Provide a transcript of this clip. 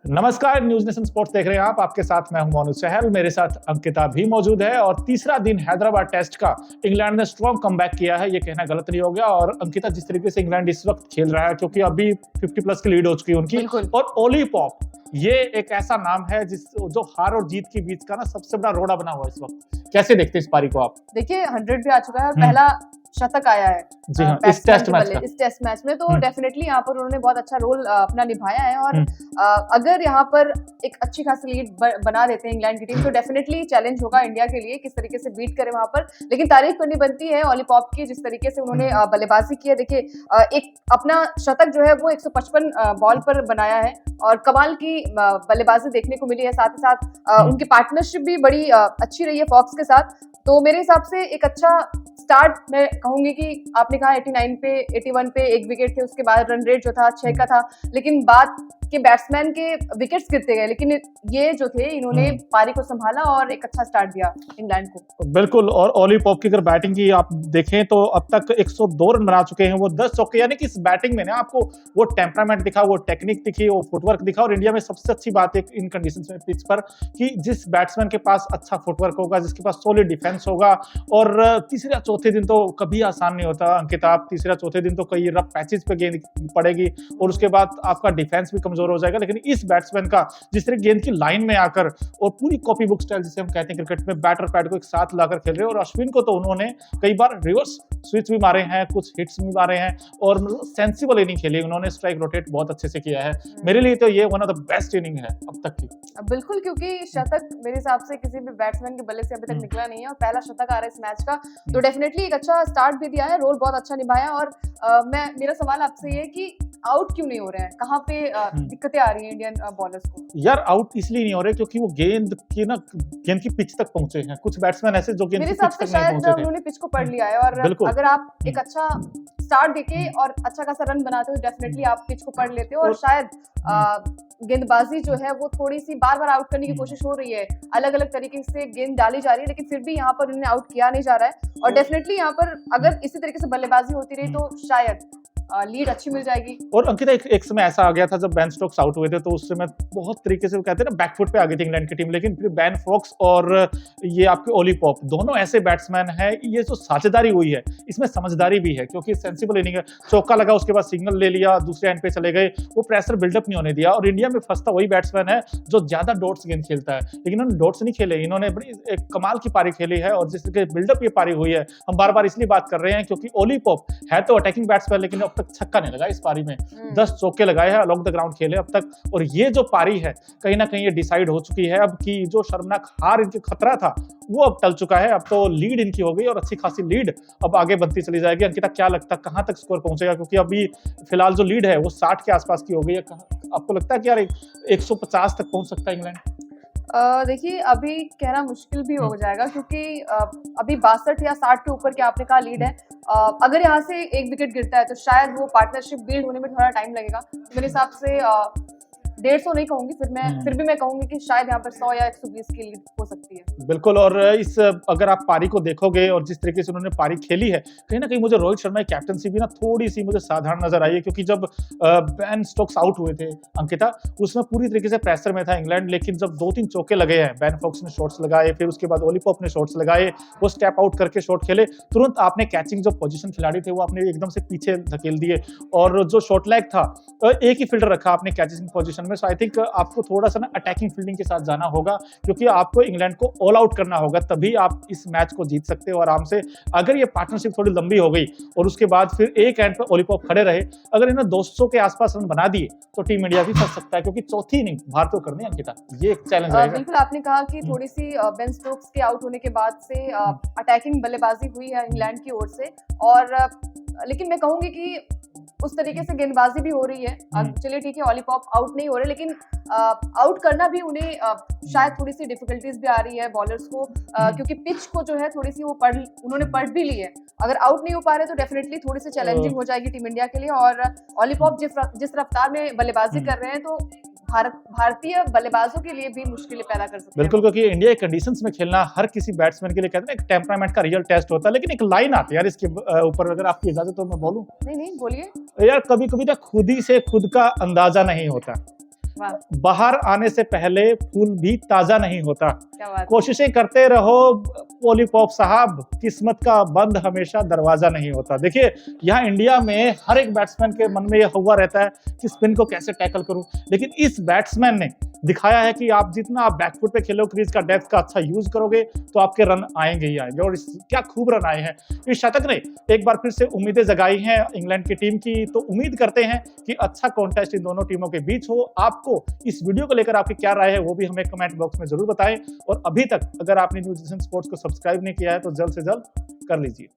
नमस्कार, news nation sports देख रहे हैं आप। आपके साथ मैं हूं मोनू सहल, मेरे साथ अंकिता भी मौजूद है। और तीसरा दिन हैदराबाद टेस्ट का इंग्लैंड ने स्ट्रॉन्ग कमबैक किया है, ये कहना गलत नहीं हो गया। और अंकिता, जिस तरीके से इंग्लैंड इस वक्त खेल रहा है, क्योंकि अभी 50 प्लस की लीड हो चुकी है उनकी, और ओली पॉप ये एक ऐसा नाम है जो हार और जीत के बीच का ना सबसे बड़ा रोड़ा बना हुआ है इस वक्त। कैसे देखते हैं इस पारी को आप? देखिए 100 भी आ चुका है और पहला शतक आया है जी हाँ, इस टेस्ट मैच में तो डेफिनेटली यहाँ पर उन्होंने बहुत अच्छा रोल अपना निभाया है। और अगर यहाँ पर एक अच्छी खासी लीड बना देते हैं इंग्लैंड की टीम तो डेफिनेटली चैलेंज होगा इंडिया के लिए, किस तरीके से बीट करें वहां पर। लेकिन तारीफ करनी बनती है ओली पॉप की, जिस तरीके से उन्होंने बल्लेबाजी की है। देखिए एक अपना शतक जो है वो 155 बॉल पर बनाया है और कमाल की बल्लेबाजी देखने को मिली है। साथ ही साथ उनकी पार्टनरशिप भी बड़ी अच्छी रही है फॉक्स के साथ। तो मेरे हिसाब से एक अच्छा स्टार्ट मैं कहूंगी कि आपने कहा 89 पे 81 पे एक विकेट थे, उसके बाद रन रेट जो था 6 का था, लेकिन बाद के बैट्समैन के विकेट्स गिरते गए, लेकिन ये जो थे इन्होंने पारी को संभाला और एक अच्छा स्टार्ट दिया इंग्लैंड को। बिल्कुल। और ओली पॉप की अगर बैटिंग की आप देखें तो अब तक 102 रन बना चुके हैं वो, 10 चौके। यानी कि इस बैटिंग में ना आपको वो टेम्परामेंट दिखा, वो टेक्निक दिखी, वो फुटवर्क दिखा। और इंडिया में सबसे अच्छी बात है इन कंडीशंस में पिच पर कि जिस बैट्समैन के पास अच्छा फुटवर्क होगा, जिसके पास सॉलिड डिफेंस होगा। और तीसरे चौथे दिन तो कभी आसान नहीं होता अंकिता। आप तीसरा चौथे दिन तो कई रफ पैचेस पे गेंद पड़ेगी और उसके बाद आपका डिफेंस भी कमजोर हो जाएगा। लेकिन इस बैट्समैन का जिस तरह गेंद की लाइन में आकर और पूरी कॉपी बुक स्टाइल जिसे हम कहते हैं क्रिकेट में, बैटर पैड को एक साथ लाकर खेल रहे हैं। और अश्विन को तो उन्होंने कई बार रिवर्स स्विच भी मारे हैं, कुछ हिट्स भी मारे हैं और सेंसिबल इनिंग खेली उन्होंने। स्ट्राइक रोटेट बहुत अच्छे से किया है। मेरे लिए तो ये one of the best inning है अब तक की। बिल्कुल, क्योंकि शतक मेरे हिसाब से किसी भी बैट्समैन के बल्ले से अभी तक निकला नहीं है और पहला शतक आ रहा है इस मैच का, तो डेफिनेटली एक अच्छा स्टार्ट भी दिया है, रोल बहुत अच्छा निभाया। और मेरा सवाल आपसे ये है कि आउट क्यों नहीं हो रहे हैं, कहाँ पे दिक्कतें आ रही हैं इंडियन बॉलर्स को? यार आउट इसलिए नहीं हो रहे क्योंकि वो गेंद की पिच तक पहुंचे हैं। कुछ बैट्समैन ऐसे जो गेंद की पिच तक नहीं पहुंचे थे। उन्होंने पिच को पढ़ लिया है और अगर आप एक अच्छा स्टार्ट देके और अच्छा खासा रन बनाते हो डेफिनेटली आप पिच को पढ़ लेते हो। और शायद गेंदबाजी जो है वो थोड़ी सी बार बार आउट करने की कोशिश हो रही है, अलग अलग तरीके से गेंद डाली जा रही है, लेकिन फिर भी यहाँ पर उन्हें आउट किया नहीं जा रहा है। और डेफिनेटली यहाँ पर अगर इसी तरीके से बल्लेबाजी होती रही तो शायद लीड अच्छी मिल जाएगी। और अंकिता एक समय ऐसा आ गया था जब बेन स्टोक्स आउट हुए थे तो उस समय बहुत तरीके से वो कहते हैं ना बैकफुट पे आ गई थी इंग्लैंड की टीम। लेकिन फिर बेन फॉक्स और ये आपके ओली पॉप दोनों ऐसे बैट्समैन हैं, ये जो साझेदारी हुई है इसमें समझदारी भी है क्योंकि सेंसिबल इनिंग है। चौका लगा, उसके बाद सिंगल ले लिया, दूसरे एंड पे चले गए, वो प्रेशर बिल्डअप नहीं होने दिया। और इंडिया में फंसता वही बैट्समैन है जो ज्यादा डॉट्स गेंद खेलता है, लेकिन इन्होंने डॉट्स नहीं खेले, इन्होंने बड़ी एक कमाल की पारी खेली है। और जिस तरीके बिल्डअप ये पारी हुई है, हम बार बार इसलिए बात कर रहे हैं क्योंकि ओली पॉप है तो अटैकिंग बैट्समैन, लेकिन अब तक छक्का नहीं लगा इस पारी में। 10 चौके लगाए हैं, अलॉन्ग द ग्राउंड खेले अब तक। और ये जो पारी है कहीं ना कहीं ये डिसाइड हो चुकी है अब कि जो शर्मनाक हार इनके खतरा था वो अब टल चुका है। अब तो लीड इनकी हो गई और अच्छी खासी लीड अब आगे बनती चली जाएगी। अंकिता, क्या लगता है कहां तक स्कोर पहुंचेगा? क्योंकि अभी फिलहाल जो लीड है वो 60 के आसपास की हो गई है। आपको लगता है कि यार 150 तक पहुंच सकता है इंग्लैंड? देखिए अभी कहना मुश्किल भी हो जाएगा क्योंकि अभी 62 या 60 के ऊपर क्या आपने कहा लीड है। अगर यहाँ से एक विकेट गिरता है तो शायद वो पार्टनरशिप बिल्ड होने में थोड़ा टाइम लगेगा। मेरे हिसाब से 150 नहीं कहूंगी, फिर भी मैं कहूंगी कि शायद यहाँ पर 100 या 120 की लीड हो सकती है। बिल्कुल। और इस अगर आप पारी को देखोगे और जिस तरीके से उन्होंने पारी खेली है, कहीं ना कहीं मुझे रोहित शर्मा की कैप्टनसी भी ना थोड़ी सी मुझे साधारण नजर आई है। क्योंकि जब बेन स्टोक्स आउट हुए थे अंकिता, उसमें पूरी तरीके से प्रेशर में था इंग्लैंड, लेकिन जब 2-3 चौके लगे हैं, बेन फॉक्स ने शॉट्स लगाए, फिर उसके बाद ओली पॉप ने शॉट्स लगाए, वो स्टेप आउट करके शॉट खेले, तुरंत आपने कैचिंग जो पोजीशन खिलाड़ी थे वो आपने एकदम से पीछे धकेल दिए। और जो शॉट लैग था एक ही फील्डर रखा आपने कैचिंग पोजीशन में। सो आई थिंक आपको थोड़ा सा ना अटैकिंग फील्डिंग के साथ जाना होगा क्योंकि आपको इंग्लैंड को ऑल आउट करना होगा, तभी आप इस मैच को जीत सकते हो आराम से। अगर ये पार्टनरशिप थोड़ी लंबी हो गई और उसके बाद फिर एक एंड पे ओली पॉप खड़े रहे, अगर इन्होंने 200 के आसपास रन बना दिए तो टीम इंडिया भी फंस सकता है क्योंकि चौथी इनिंग भारत को करनी है अंकिता, ये एक चैलेंज रहेगा। बिल्कुल, आपने कहा कि थोड़ी सी बेन स्टोक्स के आउट होने के बाद से अटैकिंग बल्लेबाजी हुई है इंग्लैंड की ओर से। और लेकिन मैं कहूंगी कि उस तरीके से गेंदबाजी भी हो रही है। चलिए ठीक है, ओली पॉप आउट नहीं हो रहे, लेकिन आउट करना भी उन्हें शायद थोड़ी सी डिफिकल्टीज भी आ रही है बॉलर्स को, क्योंकि पिच को जो है थोड़ी सी वो उन्होंने पढ़ भी ली है। अगर आउट नहीं हो पा रहे तो डेफिनेटली थोड़ी सी चैलेंजिंग हो जाएगी टीम इंडिया के लिए। और ओली पॉप जिस रफ्तार में बल्लेबाजी कर रहे हैं तो भारतीय बल्लेबाजों के लिए भी मुश्किलें पैदा कर सकते हैं। बिल्कुल, क्योंकि इंडिया के कंडीशंस में खेलना हर किसी बैट्समैन के लिए कहते हैं एक टेम्परामेंट का रियल टेस्ट होता है। लेकिन एक लाइन आती है यार इसके ऊपर, अगर आपकी इजाजत तो मैं बोलूं। नहीं बोलिए। यार कभी कभी ना खुद ही से खुद का अंदाजा नहीं होता। वाह, बाहर आने से पहले फूल भी ताजा नहीं होता। क्या बात है। कोशिशें करते रहो पॉलीपॉप साहब, किस्मत का बंद हमेशा दरवाजा नहीं होता। देखिए, यहाँ इंडिया में हर एक बैट्समैन के मन में यह हुआ रहता है कि स्पिन को कैसे टैकल करूं, लेकिन इस बैट्समैन ने दिखाया है कि आप जितना आप बैकफुट पे खेलो, क्रीज का डेप्थ का अच्छा यूज करोगे तो आपके रन आएंगे ही आएंगे, और क्या खूब रन आए हैं। इस शतक ने एक बार फिर से उम्मीदें जगाई हैं इंग्लैंड की टीम की। तो उम्मीद करते हैं कि अच्छा कॉन्टेस्ट इन दोनों टीमों के बीच हो। आपको इस वीडियो को लेकर आपकी क्या राय है वो भी हमें कमेंट बॉक्स में जरूर बताएं, और अभी तक अगर आपने न्यूज स्पोर्ट्स को सब्सक्राइब नहीं किया है तो जल्द से जल्द कर लीजिए।